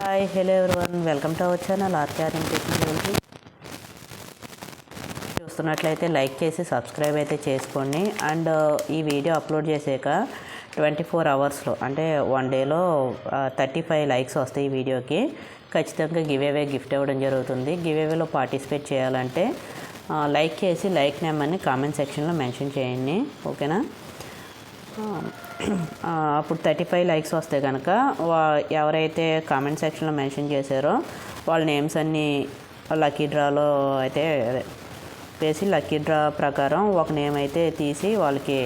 Hi hello everyone, welcome to our channel RKRM technology. చూస్తున్నట్లయితే like చేసి subscribe అయితే చేసుకోండి. అండ్ ఈ వీడియో అప్లోడ్ చేసాక 24 అవర్స్లో అంటే 1 డేలో 35 లైక్స్ వస్తాయి ఈ వీడియోకి. ఖచ్చితంగా గివ్ అవే గిఫ్ట్ ఇవ్వడం జరుగుతుంది. గివ్ అవేలో పార్టిసిపేట్ చేయాలంటే లైక్ చేసి లైక్ నెంబర్ని కామెంట్ సెక్షన్లో మెన్షన్ చేయండి, ఓకేనా? అప్పుడు 35 లైక్స్ వస్తే కనుక ఎవరైతే కామెంట్ సెక్షన్లో మెన్షన్ చేశారో వాళ్ళ నేమ్స్ అన్నీ లక్కీ డ్రాలో అయితే వేసి లక్కీ డ్రా ప్రకారం ఒక నేమ్ అయితే తీసి వాళ్ళకి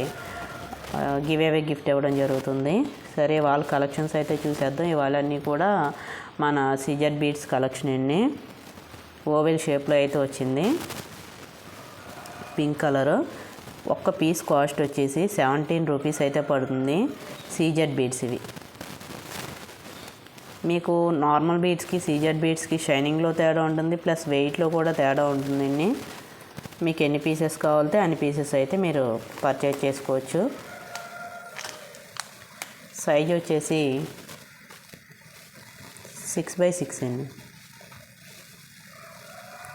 గివ్ అవే గిఫ్ట్ ఇవ్వడం జరుగుతుంది. సరే, వాళ్ళ కలెక్షన్స్ అయితే చూసేద్దాం. ఇవాళన్నీ కూడా మన సిజెడ్ బీడ్స్ కలెక్షన్ అండి. ఓవెల్ షేప్లో అయితే వచ్చింది, పింక్ కలరు. ఒక్క పీస్ కాస్ట్ వచ్చేసి 17 రూపీస్ అయితే పడుతుంది. సీజెడ్ బీడ్స్ ఇవి. మీకు నార్మల్ బీడ్స్కి సీజెడ్ బీడ్స్కి షైనింగ్లో తేడా ఉంటుంది, ప్లస్ వెయిట్లో కూడా తేడా ఉంటుందండి. మీకు ఎన్ని పీసెస్ కావాలితే అన్ని పీసెస్ అయితే మీరు పర్చేజ్ చేసుకోవచ్చు. సైజ్ వచ్చేసి 6x6 అండి,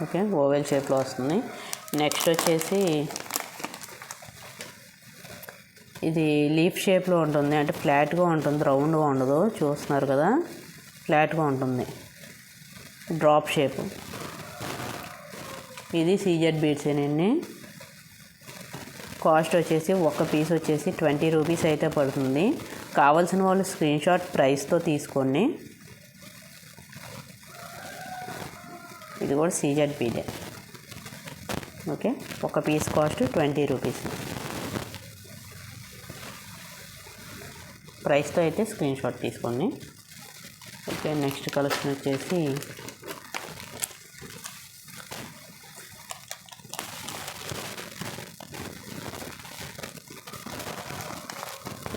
ఓకే. ఓవెల్ షేప్లో వస్తుంది. నెక్స్ట్ వచ్చేసి ఇది లీఫ్ షేప్లో ఉంటుంది, అంటే ఫ్లాట్గా ఉంటుంది, రౌండ్గా ఉండదు. చూస్తున్నారు కదా, ఫ్లాట్గా ఉంటుంది, డ్రాప్ షేప్. ఇది సీజెడ్ బీడ్స్ ఏనండి. కాస్ట్ వచ్చేసి ఒక్క పీస్ వచ్చేసి 20 రూపీస్ అయితే పడుతుంది. కావాల్సిన వాళ్ళు స్క్రీన్ షాట్ ప్రైస్తో తీసుకోండి. ఇది కూడా సీజెడ్ బీడే, ఓకే. ఒక పీస్ కాస్ట్ 20 రూపీస్. ప్రైస్తో అయితే స్క్రీన్ షాట్ తీసుకోండి, ఓకే. నెక్స్ట్ కలెక్షన్ వచ్చేసి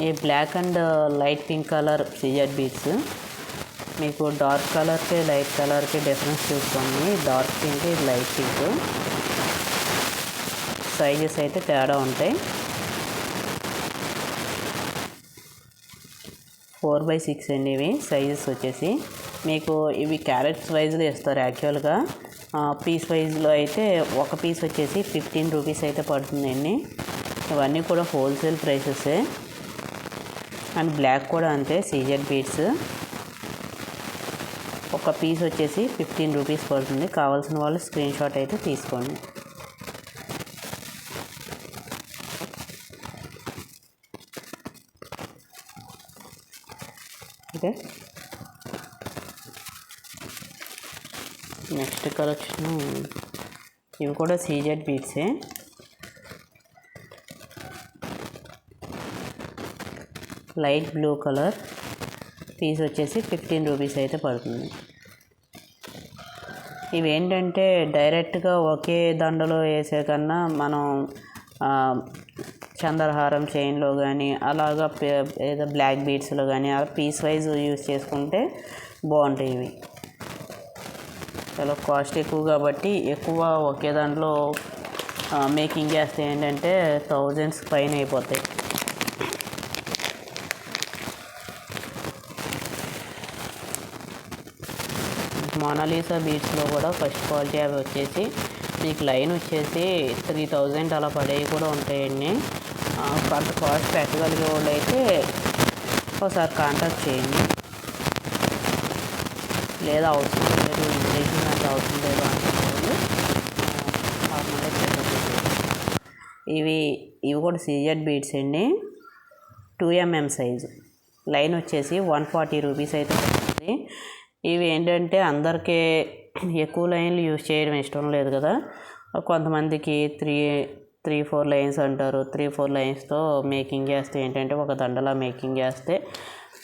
ఈ black and light pink colour CZ beads. మీకు డార్క్ కలర్కి లైట్ కలర్కి డిఫరెన్స్ చూసుకోండి. డార్క్ పింక్, ఇది లైట్ పింక్. సైజెస్ అయితే తేడా ఉంటాయి. 4x6 అండి ఇవి సైజెస్ వచ్చేసి. మీకు ఇవి క్యారెట్స్ వైజ్లో ఇస్తారు యాక్చువల్గా. పీస్ వైజ్లో అయితే ఒక పీస్ వచ్చేసి 15 రూపీస్ అయితే పడుతుందండి. ఇవన్నీ కూడా హోల్సేల్ ప్రైసెసే. అండ్ బ్లాక్ కూడా అంతే, సీజెడ్ బీడ్స్. ఒక పీస్ వచ్చేసి 15 రూపీస్ పడుతుంది. కావాల్సిన వాళ్ళు స్క్రీన్ షాట్ అయితే తీసుకోండి, ఓకే. నెక్స్ట్ కలెక్షన్ ఇవి కూడా సీజెడ్ బీడ్సే. Light blue colour. పీస్ వచ్చేసి 15 రూపీస్ అయితే పడుతుంది. ఇవేంటంటే డైరెక్ట్గా ఒకే దండలో వేసే కన్నా మనం చంద్రహారం చైన్లో కానీ అలాగా ఏదో బ్లాక్ బీడ్స్లో కానీ అలా పీస్ వైజ్ యూజ్ చేసుకుంటే బాగుంటాయి. ఇవి చాలా కాస్ట్ ఎక్కువ కాబట్టి ఎక్కువ ఒకే దాంట్లో మేకింగ్ చేస్తే ఏంటంటే 1000s పైన అయిపోతాయి. మోనాలిసా బీడ్స్లో కూడా ఫస్ట్ క్వాలిటీ అవి వచ్చేసి మీకు లైన్ వచ్చేసి 3000 అలా పడేవి కూడా ఉంటాయండి. కొంత కాస్ట్ పెట్టగలిగే వాళ్ళు అయితే ఒకసారి కాంటాక్ట్ చేయండి. లేదా అవసరం లేదు, ఇంగ్లీష్ అంత అవసరం లేదు అనుకోవాలి, నార్మల్గా పెట్టవచ్చు. ఇవి కూడా సీజెడ్ బీడ్స్ అండి. 2mm size. లైన్ వచ్చేసి 140 రూపీస్ అయితే పడుతుంది. ఇవి ఏంటంటే అందరికీ ఎక్కువ లైన్లు యూజ్ చేయడం ఇష్టం లేదు కదా. కొంతమందికి 3-4 లైన్స్ అంటారు. 3-4 లైన్స్తో మేకింగ్ చేస్తే ఏంటంటే ఒక దండలా మేకింగ్ చేస్తే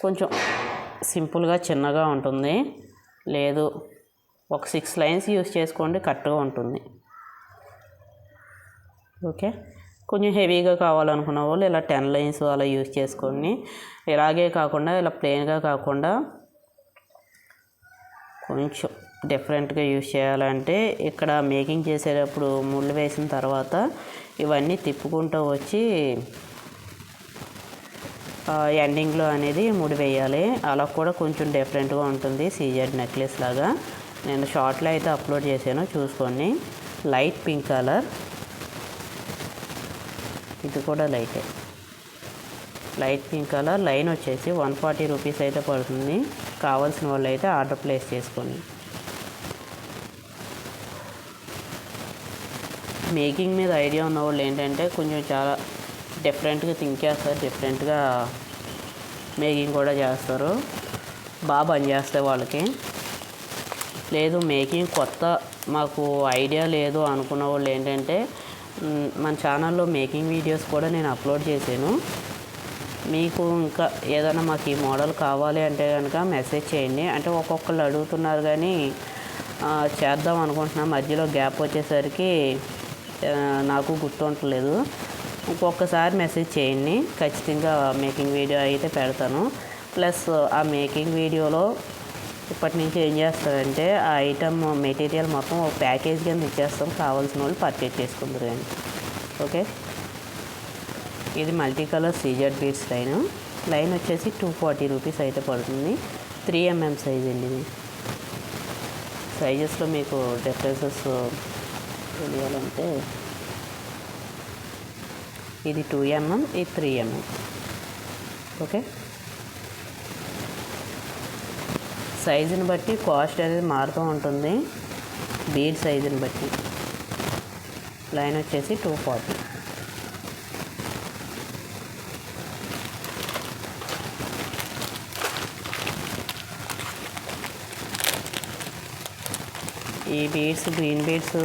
కొంచెం సింపుల్గా చిన్నగా ఉంటుంది. లేదు ఒక 6 లైన్స్ యూజ్ చేసుకోండి, కరెక్ట్గా ఉంటుంది, ఓకే. కొంచెం హెవీగా కావాలనుకున్న వాళ్ళు ఇలా 10 లైన్స్ అలా యూజ్ చేసుకోండి. ఇలాగే కాకుండా ఇలా ప్లెయిన్గా కాకుండా కొంచెం డిఫరెంట్గా యూజ్ చేయాలంటే ఇక్కడ మేకింగ్ చేసేటప్పుడు ముళ్ళు వేసిన తర్వాత ఇవన్నీ తిప్పుకుంటూ వచ్చి ఎండింగ్లో అనేది ముడి వేయాలి. అలా కూడా కొంచెం డిఫరెంట్గా ఉంటుంది సీజెడ్ నెక్లెస్ లాగా. నేను షార్ట్లో అయితే అప్లోడ్ చేశాను, చూసుకోండి. లైట్ పింక్ కలర్, ఇది కూడా లైట్ పింక్ కలర్. లైన్ వచ్చేసి 140 రూపీస్ అయితే పడుతుంది. కావాల్సిన వాళ్ళు అయితే ఆర్డర్ ప్లేస్ చేసుకోండి. మేకింగ్ మీద ఐడియా ఉన్న వాళ్ళు ఏంటంటే కొంచెం చాలా డిఫరెంట్గా థింక్ చేస్తారు, డిఫరెంట్గా మేకింగ్ కూడా చేస్తారు, బాగా పనిచేస్తాయి వాళ్ళకి. లేదు మేకింగ్ కొత్త మాకు ఐడియా లేదు అనుకున్న వాళ్ళు ఏంటంటే మన ఛానల్లో మేకింగ్ వీడియోస్ కూడా నేను అప్లోడ్ చేశాను. మీకు ఇంకా ఏదైనా మాకు ఈ మోడల్ కావాలి అంటే కనుక మెసేజ్ చేయండి. అంటే ఒక్కొక్కళ్ళు అడుగుతున్నారు కానీ చేద్దాం అనుకుంటున్నా, మధ్యలో గ్యాప్ వచ్చేసరికి నాకు గుర్తుంటలేదు. ఇంకొకసారి మెసేజ్ చేయండి, ఖచ్చితంగా మేకింగ్ వీడియో అయితే పెడతాను. ప్లస్ ఆ మేకింగ్ వీడియోలో ఇప్పటి నుంచి ఏం చేస్తారంటే ఆ ఐటమ్ మెటీరియల్ మొత్తం ఒక ప్యాకేజ్ కింద ఇచ్చేస్తాం, కావాల్సిన వాళ్ళు పర్చేజ్ చేసుకుంటారు కానీ. ఓకే, ఇది multi colour CZ beads line వచ్చేసి 240 రూపీస్ అయితే పడుతుంది. 3mm సైజ్ అండి. ఇది సైజెస్లో మీకు డిఫరెన్సెస్ తెలియాలంటే ఇది 2mm, ఇది 3mm. ఓకే, సైజుని బట్టి కాస్ట్ అనేది మారుతూ ఉంటుంది, బీడ్ సైజుని బట్టి. లైన్ వచ్చేసి 240. ఈ బీడ్స్, గ్రీన్ బీడ్స్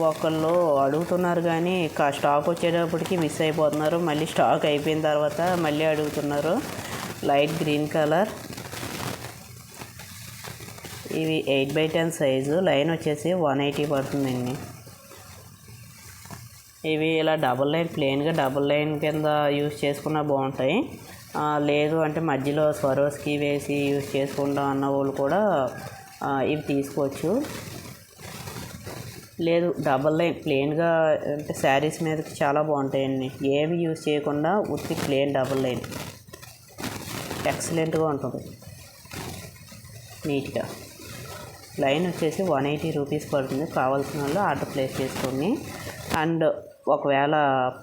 ఒకళ్ళు అడుగుతున్నారు కానీ స్టాక్ వచ్చేటప్పటికి మిస్ అయిపోతున్నారు. మళ్ళీ స్టాక్ అయిపోయిన తర్వాత మళ్ళీ అడుగుతున్నారు. లైట్ గ్రీన్ కలర్, ఇవి 8x10 సైజు. లైన్ వచ్చేసి 180 పడుతుందండి. ఇవి ఇలా డబుల్ లైన్, ప్లెయిన్గా డబుల్ లైన్ కింద యూజ్ చేసుకున్నా బాగుంటాయి. లేదు అంటే మధ్యలో స్వరోస్కి వేసి యూజ్ చేసుకుంటాం అన్న వాళ్ళు కూడా ఇవి తీసుకోవచ్చు. లేదు డబల్ లైన్ ప్లెయిన్గా అంటే శారీస్ మీదకి చాలా బాగుంటాయండి. ఏవి యూజ్ చేయకుండా ఉత్తి ప్లెయిన్ డబల్ లైన్ ఎక్సలెంట్గా ఉంటుంది, నీట్గా. లైన్ వచ్చేసి 180 రూపీస్ పడుతుంది. కావాల్సిన వాళ్ళు ఆర్డర్ ప్లేస్ చేసుకోండి. అండ్ ఒకవేళ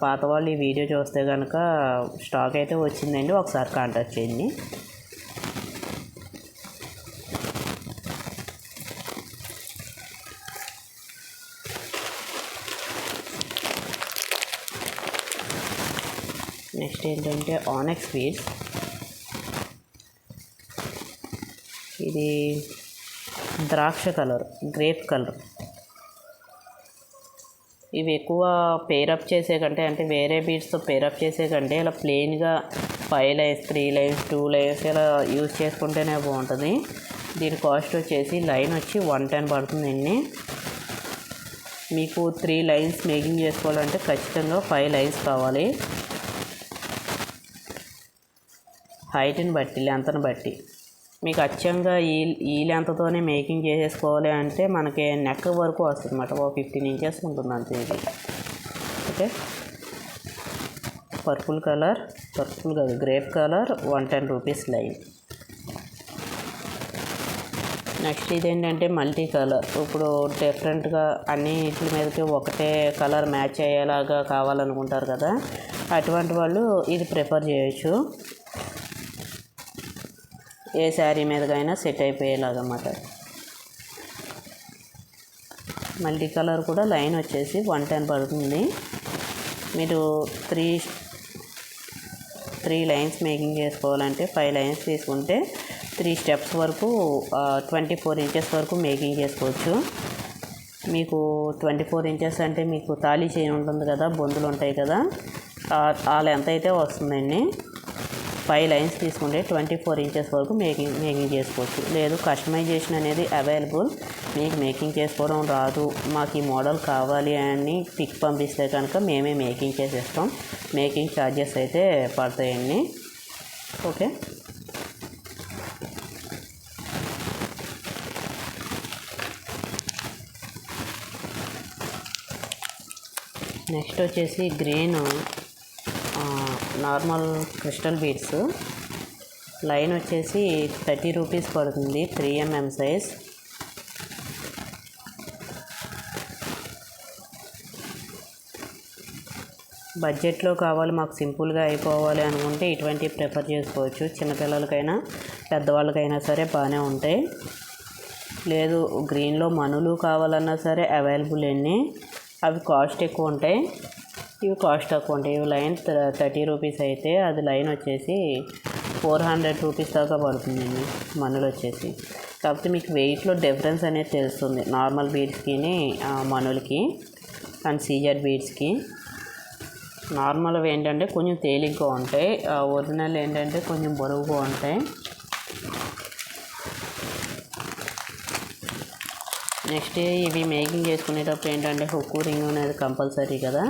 పాత వాళ్ళు ఈ వీడియో చూస్తే కనుక స్టాక్ అయితే వచ్చిందండి, ఒకసారి కాంటాక్ట్ చేయండి. నెక్స్ట్ ఏంటంటే ఆనెక్స్ బీడ్స్. ఇది ద్రాక్ష కలర్, గ్రేప్ కలర్. ఇవి ఎక్కువ పేరప్ చేసే కంటే, అంటే వేరే బీడ్స్తో పేరప్ చేసే కంటే ఇలా ప్లెయిన్గా 5 లైన్స్, 3 లైన్స్, 2 లైన్స్ ఇలా యూజ్ చేసుకుంటేనే బాగుంటుంది. దీని కాస్ట్ వచ్చేసి లైన్ వచ్చి 110 పడుతుందండి. మీకు 3 లైన్స్ మేకింగ్ చేసుకోవాలంటే ఖచ్చితంగా 5 లైన్స్ కావాలి. హైట్ని బట్టి, లెంత్ని బట్టి. మీకు అచ్చంగా ఈ లెంత్తోనే మేకింగ్ చేసేసుకోవాలి అంటే మనకి నెక్ వరకు వస్తుంది అన్నమాట. ఒక 15 ఇంచెస్ ఉంటుంది అంతే ఇది. ఓకే, పర్పుల్ కాదు, grape colour, 110 rupees line. Next ఇదేంటంటే మల్టీ కలర్. ఇప్పుడు డిఫరెంట్గా అన్ని వీటి మీదకి ఒకటే కలర్ మ్యాచ్ అయ్యేలాగా కావాలనుకుంటారు కదా, అటువంటి వాళ్ళు ఇది ప్రిఫర్ చేయొచ్చు. ఏ శారీ మీదకైనా సెట్ అయిపోయేలాగా అన్నమాట. మల్టీ కలర్ కూడా లైన్ వచ్చేసి 110 పడుతుంది. మీరు 3 లైన్స్ మేకింగ్ చేసుకోవాలంటే 5 లైన్స్ తీసుకుంటే 3 స్టెప్స్ వరకు 24 ఇంచెస్ వరకు మేకింగ్ చేసుకోవచ్చు. మీకు 24 ఇంచెస్ అంటే మీకు తాళీ చైన్ ఉంటుంది కదా, బొందులు ఉంటాయి కదా, ఆ లెంత్ అయితే వస్తుందండి. 5 లైన్స్ తీసుకుంటే 24 ఇంచెస్ వరకు మేకింగ్ చేసుకోవచ్చు. లేదు కస్టమైజేషన్ అనేది అవైలబుల్. మీకు మేకింగ్ చేసుకోవడం రాదు, మాకు ఈ మోడల్ కావాలి అని పిక్ పంపిస్తే కనుక మేమే మేకింగ్ చేసేస్తాం. మేకింగ్ ఛార్జెస్ అయితే పడతాయండి. ఓకే, నెక్స్ట్ వచ్చేసి green normal crystal beads. Line వచ్చేసి 30 రూపీస్ పడుతుంది, 3mm సైజ్. బడ్జెట్లో కావాలి, మాకు సింపుల్గా అయిపోవాలి అనుకుంటే ఇటువంటి ప్రిఫర్ చేసుకోవచ్చు. చిన్నపిల్లలకైనా పెద్దవాళ్ళకైనా సరే బాగానే ఉంటాయి. లేదు గ్రీన్లో మనులు కావాలన్నా సరే అవైలబుల్ అండి. అవి కాస్ట్ ఎక్కువ ఉంటాయి, ఇవి కాస్ట్ తక్కువ ఉంటాయి. ఇవి లైన్ 30 రూపీస్ అయితే అది లైన్ వచ్చేసి 400 రూపీస్ దాకా పడుతుందండి మనులు వచ్చేసి. కాకపోతే మీకు వెయిట్లో డిఫరెన్స్ అనేది తెలుస్తుంది నార్మల్ బీడ్స్కి మనులకి అండ్ సీజెడ్ బీడ్స్కి. నార్మల్వి ఏంటంటే కొంచెం తేలిగ్గా ఉంటాయి, ఒరిజినల్ ఏంటంటే కొంచెం బరువుగా ఉంటాయి. నెక్స్ట్ ఇవి మేకింగ్ చేసుకునేటప్పుడు ఏంటంటే హుక్కు రింగ్ అనేది కంపల్సరీ కదా.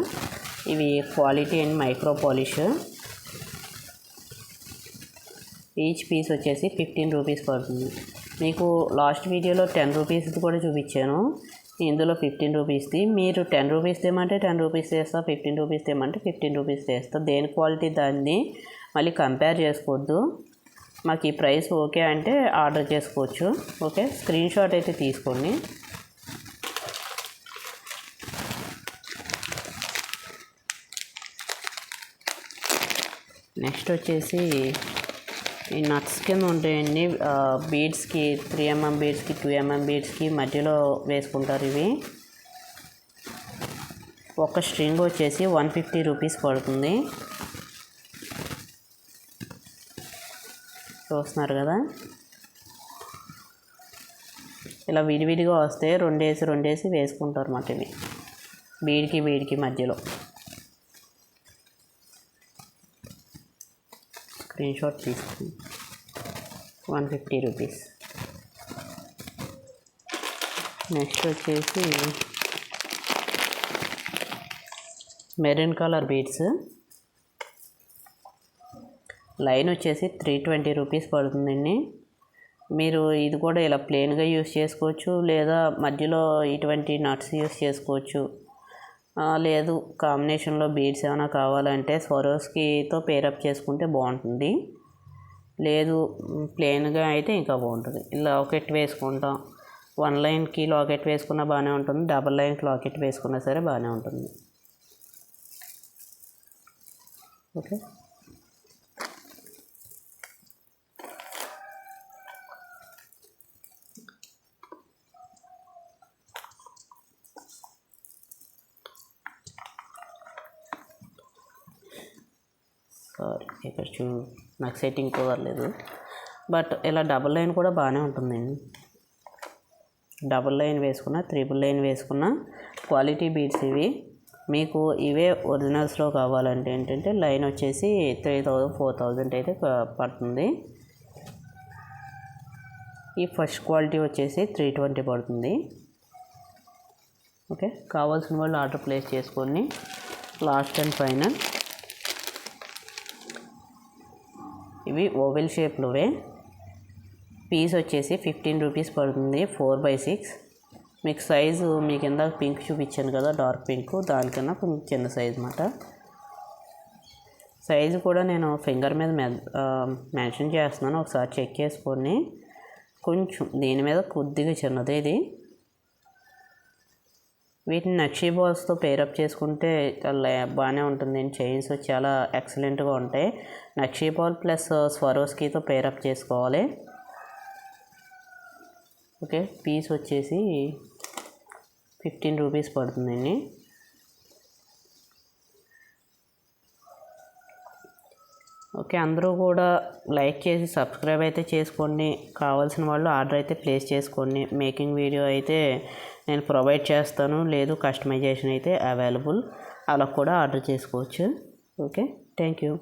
ఇవి quality and micro polish. Each piece వచ్చేసి 15 రూపీస్ పడుతుంది. మీకు లాస్ట్ వీడియోలో 10 రూపీస్ది కూడా చూపించాను, ఇందులో 15 రూపీస్ది. మీరు 10 రూపీస్ తెమ్మంటే 10 రూపీస్ చేస్తా, 15 రూపీస్ తెమ్మంటే 15 రూపీస్ చేస్తా. దేని క్వాలిటీ దాన్ని మళ్ళీ కంపేర్ చేసుకోవద్దు. మాకు ఈ ప్రైస్ ఓకే అంటే ఆర్డర్ చేసుకోవచ్చు. ఓకే, స్క్రీన్ షాట్ అయితే తీసుకోండి. నెక్స్ట్ వచ్చేసి ఈ నట్స్ కింద ఉంటాయండి బీడ్స్కి, 3mm బీడ్స్కి 2mm బీడ్స్కి మధ్యలో వేసుకుంటారు. ఇవి ఒక స్ట్రింగ్ వచ్చేసి 150 రూపీస్ పడుతుంది. చూస్తున్నారు కదా, ఇలా విడివిడిగా వస్తే రెండేసి వేసుకుంటారు అన్నమాట. ఇవి బీడ్కి మధ్యలో. స్క్రీన్ షాట్ తీసుకుని 150 రూపీస్. నెక్స్ట్ వచ్చేసి మెరూన్ కలర్ బీడ్స్. లైన్ వచ్చేసి 320 రూపీస్ పడుతుందండి. మీరు ఇది కూడా ఇలా ప్లెయిన్గా యూస్ చేసుకోవచ్చు, లేదా మధ్యలో ఇటువంటి నట్స్ యూస్ చేసుకోవచ్చు. లేదు కాంబినేషన్లో బీడ్స్ ఏమైనా కావాలంటే స్వరోస్కీతో పేరప్ చేసుకుంటే బాగుంటుంది. లేదు ప్లెయిన్గా అయితే ఇంకా బాగుంటుంది. లాకెట్ వేసుకుంటాం, 1 లైన్కి లాకెట్ వేసుకున్నా బాగానే ఉంటుంది, డబల్ లైన్కి లాకెట్ వేసుకున్నా సరే బాగానే ఉంటుంది. ఓకే, సారీ ఇక్కడ నాకు సెట్టింగ్ కుదరలేదు. బట్ ఇలా డబల్ లైన్ కూడా బాగానే ఉంటుందండి. డబల్ లైన్ వేసుకున్న, త్రిబుల్ లైన్ వేసుకున్న క్వాలిటీ బీడ్స్ ఇవి. మీకు ఇవే ఒరిజినల్స్లో కావాలంటే ఏంటంటే లైన్ వచ్చేసి 3000 4000 అయితే పడుతుంది. ఈ ఫస్ట్ క్వాలిటీ వచ్చేసి 320 పడుతుంది. ఓకే, కావాల్సిన వాళ్ళు ఆర్డర్ ప్లేస్ చేసుకొని. లాస్ట్ అండ్ ఫైనల్ ఇవి ఓవెల్ షేప్లోవే. పీస్ వచ్చేసి 15 రూపీస్ పడుతుంది, 4/6. మీకు సైజు మీ కింద పింక్ చూపించాను కదా, డార్క్ పింక్, దానికన్నా కొంచెం చిన్న సైజ్ అన్నమాట. సైజు కూడా నేను ఫింగర్ మీద మెన్షన్ చేస్తున్నాను, ఒకసారి చెక్ చేసుకొని. కొంచెం దీని మీద కొద్దిగా చిన్నది ఇది. వీటిని నక్షీ బాల్స్తో పేరప్ చేసుకుంటే చాలా బాగానే ఉంటుంది. చైన్స్ చాలా ఎక్సలెంట్గా ఉంటాయి. నక్షీ బాల్ ప్లస్ స్వరోస్కీతో పేరప్ చేసుకోవాలి. ఓకే, పీస్ వచ్చేసి 15 రూపీస్ పడుతుందండి. ఓకే, అందరూ కూడా లైక్ చేసి సబ్స్క్రైబ్ అయితే చేసుకోండి. కావాల్సిన వాళ్ళు ఆర్డర్ అయితే ప్లేస్ చేసుకోండి. మేకింగ్ వీడియో అయితే నేను ప్రొవైడ్ చేస్తాను, లేదు కస్టమైజేషన్ అయితే అవైలబుల్, అలా కూడా ఆర్డర్ చేసుకోవచ్చు. Okay, thank you.